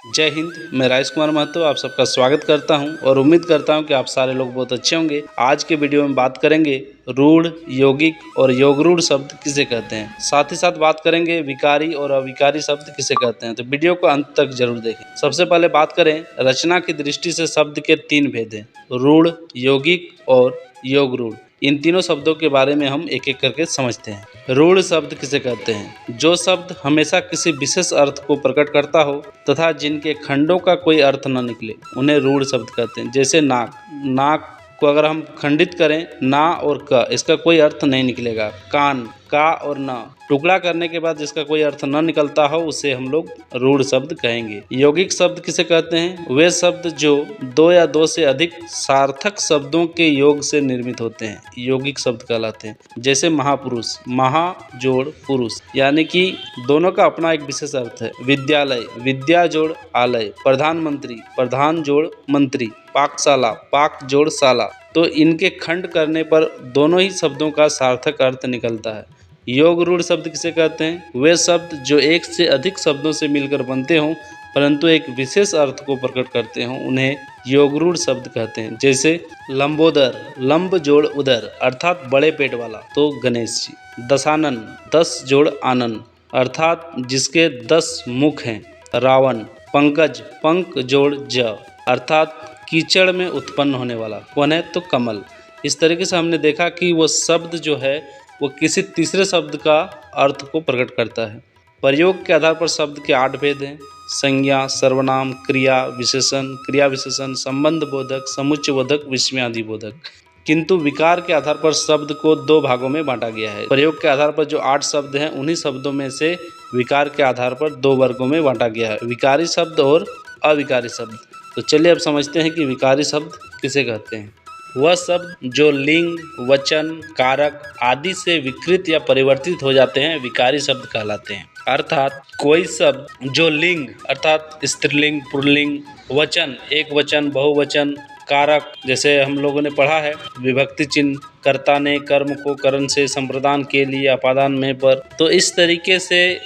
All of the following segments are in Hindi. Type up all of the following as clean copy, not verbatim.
जय हिंद। मैं राजेश कुमार महतो आप सबका स्वागत करता हूं और उम्मीद करता हूं कि आप सारे लोग बहुत अच्छे होंगे। आज के वीडियो में बात करेंगे रूढ़, यौगिक और योगरूढ़ शब्द किसे कहते हैं। साथ ही साथ बात करेंगे विकारी और अविकारी शब्द किसे कहते हैं। तो वीडियो को अंत तक जरूर देखें। सबसे पहले बात करें रचना की दृष्टि से शब्द के 3 भेद हैं, रूढ़, यौगिक और योगरूढ़। इन तीनों शब्दों के बारे में हम एक एक करके समझते हैं। रूढ़ शब्द किसे कहते हैं? जो शब्द हमेशा किसी विशेष अर्थ को प्रकट करता हो तथा जिनके खंडों का कोई अर्थ न निकले उन्हें रूढ़ शब्द कहते हैं। जैसे नाक, नाक को अगर हम खंडित करें ना और क, इसका कोई अर्थ नहीं निकलेगा। कान, का और न टुकड़ा करने के बाद जिसका कोई अर्थ न निकलता हो उसे हम लोग रूढ़ शब्द कहेंगे। यौगिक शब्द किसे कहते हैं? वे शब्द जो 2 या 2 से अधिक सार्थक शब्दों के योग से निर्मित होते हैं यौगिक शब्द कहलाते हैं। जैसे महापुरुष, महा जोड़ पुरुष, यानी कि दोनों का अपना एक विशेष अर्थ है। विद्यालय, विद्या जोड़ आलय। प्रधानमंत्री, प्रधान जोड़ मंत्री। पाकशाला, पाक जोड़ शाला। तो इनके खंड करने पर दोनों ही शब्दों का सार्थक अर्थ निकलता है। योगरूढ़ शब्द किसे कहते हैं? वे शब्द जो एक से अधिक शब्दों से मिलकर बनते हों परंतु एक विशेष अर्थ को प्रकट करते हों उन्हें योगरूढ़ शब्द कहते हैं। जैसे लंबोदर, लंब जोड़ उदर अर्थात बड़े पेट वाला, तो गणेश जी। दशानन, 10 जोड़ आनन अर्थात जिसके 10 मुख हैं, रावण। पंकज, पंक जोड़ ज अर्थात कीचड़ में उत्पन्न होने वाला। कौन है? तो कमल। इस तरीके से हमने देखा कि वो शब्द जो है वो किसी तीसरे शब्द का अर्थ को प्रकट करता है। प्रयोग के आधार पर शब्द के 8 भेद हैं। संज्ञा, सर्वनाम, क्रिया विशेषण, क्रिया विशेषण, संबंध बोधक, समुच्चय बोधक, विस्मयादि बोधक। किंतु विकार के आधार पर शब्द को 2 भागों में बांटा गया है। प्रयोग के आधार पर जो 8 शब्द हैं उन्हीं शब्दों में से विकार के आधार पर 2 वर्गों में बांटा गया है, विकारी शब्द और अविकारी शब्द। तो चलिए अब समझते हैं कि विकारी शब्द किसे कहते हैं। वह शब्द जो लिंग, वचन, कारक आदि से विकृत या परिवर्तित हो जाते हैं विकारी शब्द कहलाते हैं। अर्थात कोई शब्द जो लिंग अर्थात स्त्रीलिंग, पुल्लिंग, वचन एक वचन, बहुवचन, कारक जैसे हम लोगों ने पढ़ा है विभक्ति चिन्ह, कर्ता ने कर्म को करण से संप्रदान के लिए अपादान में पर। तो इस तरीके से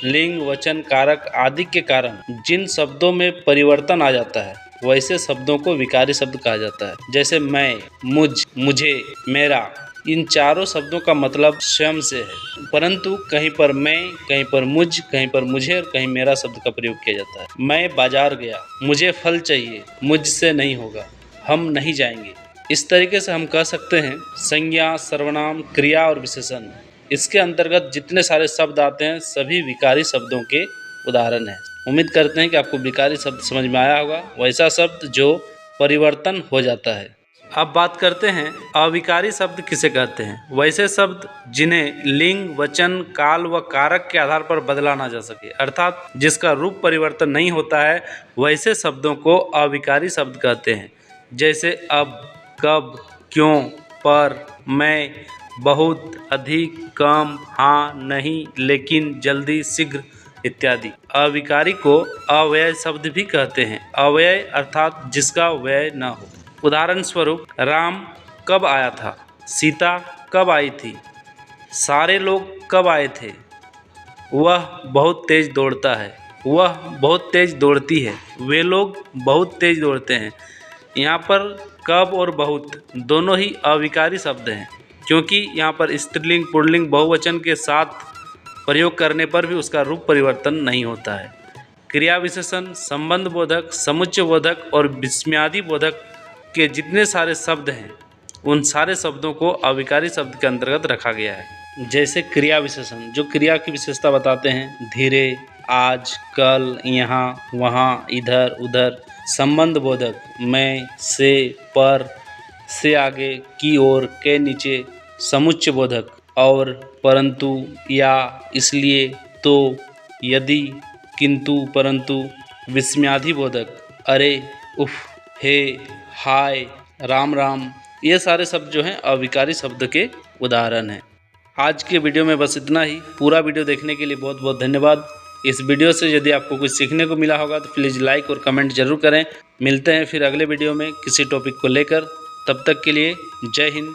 लिंग, वचन, कारक आदि के कारण जिन शब्दों में परिवर्तन आ जाता है वैसे शब्दों को विकारी शब्द कहा जाता है। जैसे मैं, मुझ, मुझे, मेरा। इन चारों शब्दों का मतलब स्वयं से है परंतु कहीं पर मैं, कहीं पर मुझ, कहीं पर मुझे और कहीं मेरा शब्द का प्रयोग किया जाता है। मैं बाजार गया, मुझे फल चाहिए, मुझसे नहीं होगा, हम नहीं जाएंगे। इस तरीके से हम कह सकते हैं संज्ञा, सर्वनाम, क्रिया और विशेषण, इसके अंतर्गत जितने सारे शब्द आते हैं सभी विकारी शब्दों के उदाहरण हैं। उम्मीद करते हैं कि आपको विकारी शब्द समझ में आया होगा, वैसा शब्द जो परिवर्तन हो जाता है। अब बात करते हैं अविकारी शब्द किसे कहते हैं। वैसे शब्द जिन्हें लिंग, वचन, काल व कारक के आधार पर बदला ना जा सके अर्थात जिसका रूप परिवर्तन नहीं होता है वैसे शब्दों को अविकारी शब्द कहते हैं। जैसे अब, कब, क्यों, पर, मैं, बहुत, अधिक, कम, हाँ, नहीं, लेकिन, जल्दी, शीघ्र इत्यादि। अविकारी को अव्यय शब्द भी कहते हैं। अव्यय अर्थात जिसका व्यय न हो। उदाहरण स्वरूप राम कब आया था, सीता कब आई थी, सारे लोग कब आए थे, वह बहुत तेज दौड़ता है, वह बहुत तेज दौड़ती है, वे लोग बहुत तेज दौड़ते हैं। यहाँ पर कब और बहुत दोनों ही अविकारी शब्द हैं क्योंकि यहाँ पर स्त्रीलिंग, पुल्लिंग, बहुवचन के साथ प्रयोग करने पर भी उसका रूप परिवर्तन नहीं होता है। क्रिया विशेषण, संबंध बोधक, समुच्चय बोधक और विस्मयादि बोधक के जितने सारे शब्द हैं उन सारे शब्दों को अविकारी शब्द के अंतर्गत रखा गया है। जैसे क्रिया विशेषण जो क्रिया की विशेषता बताते हैं, धीरे, आज, कल, यहाँ, वहाँ, इधर, उधर। संबंध बोधक मैं, से, पर, से आगे, की ओर, के नीचे। समुच्चय बोधक और, परंतु, या, इसलिए, तो, यदि, किंतु, परंतु। विस्मयादि बोधक अरे, उफ, हे, हाय, राम राम। ये सारे शब्द जो हैं अविकारी शब्द के उदाहरण हैं। आज के वीडियो में बस इतना ही। पूरा वीडियो देखने के लिए बहुत बहुत धन्यवाद। इस वीडियो से यदि आपको कुछ सीखने को मिला होगा तो प्लीज़ लाइक और कमेंट जरूर करें। मिलते हैं फिर अगले वीडियो में किसी टॉपिक को लेकर। तब तक के लिए जय हिंद,